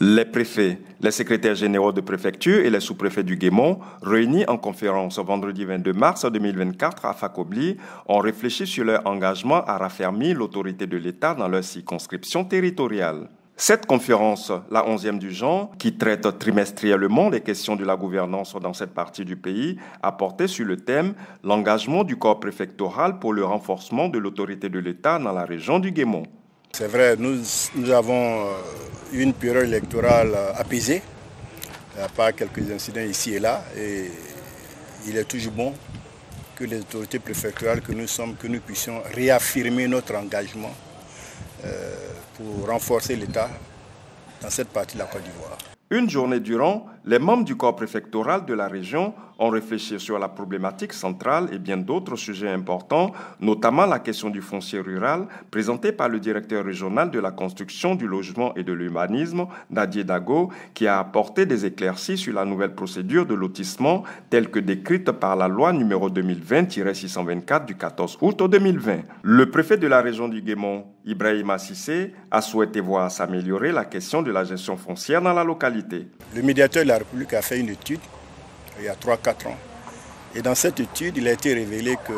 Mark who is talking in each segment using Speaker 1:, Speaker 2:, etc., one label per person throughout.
Speaker 1: Les préfets, les secrétaires généraux de préfecture et les sous-préfets du Guémont, réunis en conférence vendredi 22 mars 2024 à Fakobli, ont réfléchi sur leur engagement à raffermir l'autorité de l'État dans leur circonscription territoriale. Cette conférence, la 11e du genre, qui traite trimestriellement les questions de la gouvernance dans cette partie du pays, a porté sur le thème « L'engagement du corps préfectoral pour le renforcement de l'autorité de l'État dans la région du Guémont ».
Speaker 2: C'est vrai, nous avons une période électorale apaisée, à part quelques incidents ici et là, et il est toujours bon que les autorités préfectorales que nous sommes, que nous puissions réaffirmer notre engagement pour renforcer l'État dans cette partie de la Côte d'Ivoire.
Speaker 1: Une journée durant, les membres du corps préfectoral de la région ont réfléchi sur la problématique centrale et bien d'autres sujets importants, notamment la question du foncier rural, présentée par le directeur régional de la construction, du logement et de l'urbanisme, Dadier Dago, qui a apporté des éclaircies sur la nouvelle procédure de lotissement telle que décrite par la loi numéro 2020-624 du 14 août 2020. Le préfet de la région du Guémont, Ibrahima Cissé, a souhaité voir s'améliorer la question de la gestion foncière dans la localité.
Speaker 2: Le médiateur de la République a fait une étude il y a 3-4 ans. Et dans cette étude, il a été révélé que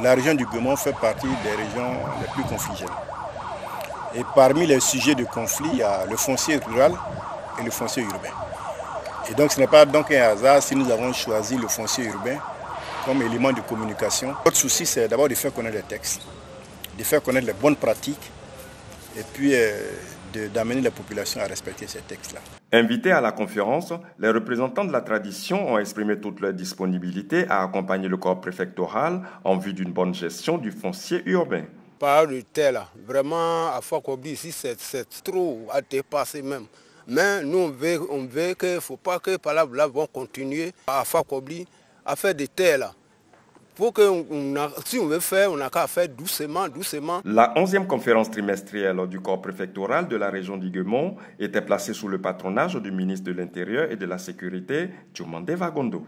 Speaker 2: la région du Guémont fait partie des régions les plus confligées. Et parmi les sujets de conflit, il y a le foncier rural et le foncier urbain. Et donc ce n'est pas donc un hasard si nous avons choisi le foncier urbain comme élément de communication. Notre souci, c'est d'abord de faire connaître les textes, de faire connaître les bonnes pratiques et puis d'amener la population à respecter ces textes-là.
Speaker 1: Invités à la conférence, les représentants de la tradition ont exprimé toute leur disponibilité à accompagner le corps préfectoral en vue d'une bonne gestion du foncier urbain.
Speaker 3: Par le tel, vraiment, à Fakobli, ici, c'est trop à dépasser même. Mais nous, on veut qu'il ne faut pas que par là, vont continuer à Fakobli à faire des tels. Pour que si on veut faire, on n'a qu'à faire doucement.
Speaker 1: La 11e conférence trimestrielle du corps préfectoral de la région du Guémont était placée sous le patronage du ministre de l'Intérieur et de la Sécurité, Dioumandé Vagondo.